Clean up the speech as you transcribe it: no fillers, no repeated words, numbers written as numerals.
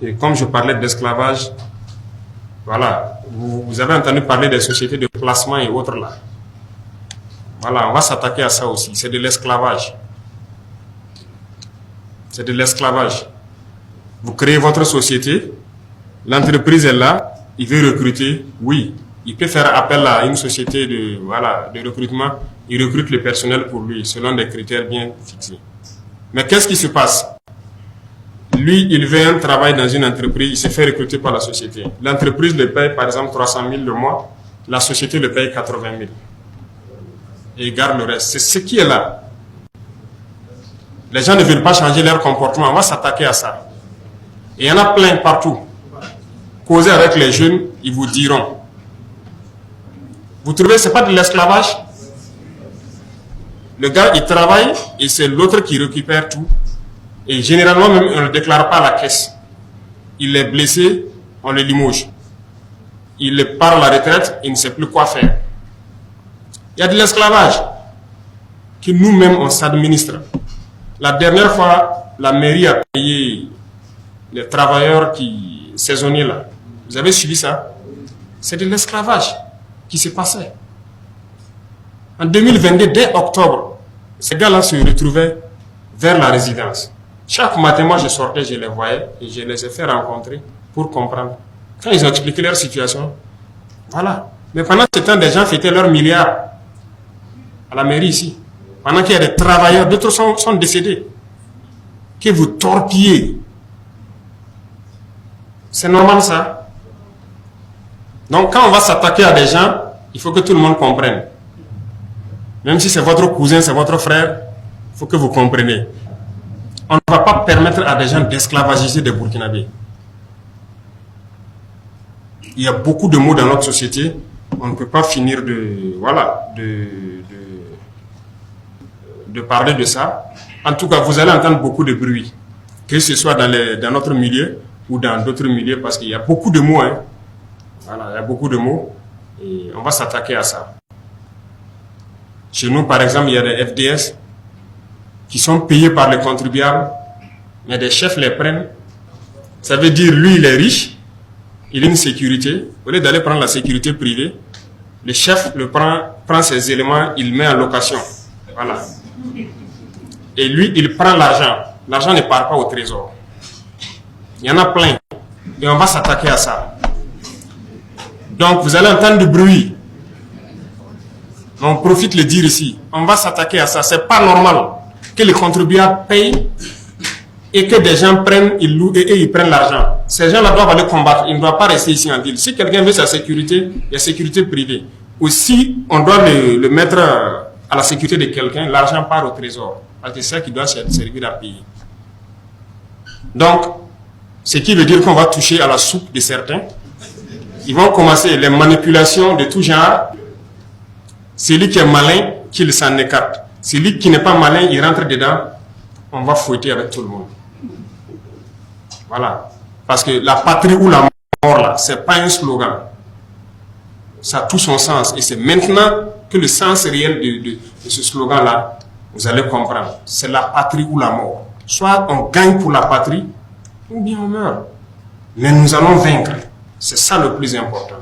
Et comme je parlais d'esclavage, voilà, vous avez entendu parler des sociétés de placement et autres là. Voilà, on va s'attaquer à ça aussi. C'est de l'esclavage. C'est de l'esclavage. Vous créez votre société, l'entreprise est là, il veut recruter, oui. Il peut faire appel à une société de recrutement, il recrute le personnel pour lui, selon des critères bien fixés. Mais qu'est-ce qui se passe? Lui, il veut un travail dans une entreprise, il se fait recruter par la société. L'entreprise le paye par exemple 300 000 le mois, la société le paye 80 000. Et il garde le reste. C'est ce qui est là. Les gens ne veulent pas changer leur comportement, on va s'attaquer à ça. Et il y en a plein partout. Causez avec les jeunes, ils vous diront. Vous trouvez que ce n'est pas de l'esclavage? Le gars, il travaille et c'est l'autre qui récupère tout. Et généralement, même, on ne le déclare pas à la caisse. Il est blessé, on le limoge. Il part à la retraite, il ne sait plus quoi faire. Il y a de l'esclavage que nous-mêmes, on s'administre. La dernière fois, la mairie a payé les travailleurs saisonniers là. Vous avez suivi ça? C'est de l'esclavage qui se passait. En 2022, dès octobre, ces gars-là se retrouvaient vers la résidence. Chaque matin, moi, je sortais, je les voyais et je les ai fait rencontrer pour comprendre. Quand ils ont expliqué leur situation, voilà. Mais pendant ce temps, des gens fêtaient leurs milliards à la mairie ici. Pendant qu'il y a des travailleurs, d'autres sont décédés. Que vous torpillez. C'est normal ça. Donc quand on va s'attaquer à des gens, il faut que tout le monde comprenne. Même si c'est votre cousin, c'est votre frère, il faut que vous compreniez. On ne va pas permettre à des gens d'esclavagiser des Burkinabés. Il y a beaucoup de mots dans notre société. On ne peut pas finir de parler de ça. En tout cas, vous allez entendre beaucoup de bruit, que ce soit dans notre milieu ou dans d'autres milieux, parce qu'il y a beaucoup de mots. Hein. Voilà, il y a beaucoup de mots et on va s'attaquer à ça. Chez nous, par exemple, il y a des FDS qui sont payés par les contribuables, mais des chefs les prennent. Ça veut dire, lui, il est riche, il a une sécurité. Au lieu d'aller prendre la sécurité privée, le chef prend ses éléments, il met en location. Voilà. Et lui, il prend l'argent. L'argent ne part pas au trésor. Il y en a plein. Et on va s'attaquer à ça. Donc, vous allez entendre du bruit. On profite de le dire ici. On va s'attaquer à ça. C'est pas normal que les contribuables payent et que des gens prennent, ils louent et ils prennent l'argent. Ces gens-là doivent aller combattre. Ils ne doivent pas rester ici en ville. Si quelqu'un veut sa sécurité, il y a sécurité privée. Ou si on doit le mettre à la sécurité de quelqu'un, l'argent part au trésor. Parce que c'est ça qui doit servir à payer. Donc, ce qui veut dire qu'on va toucher à la soupe de certains. Ils vont commencer les manipulations de tout genre. Celui qui est malin, qu'il s'en écarte. Celui qui n'est pas malin, il rentre dedans. On va fouetter avec tout le monde. Voilà. Parce que la patrie ou la mort, là, c'est pas un slogan. Ça a tout son sens. Et c'est maintenant que le sens réel de ce slogan-là, vous allez comprendre. C'est la patrie ou la mort. Soit on gagne pour la patrie, ou bien on meurt. Mais nous allons vaincre. C'est ça le plus important.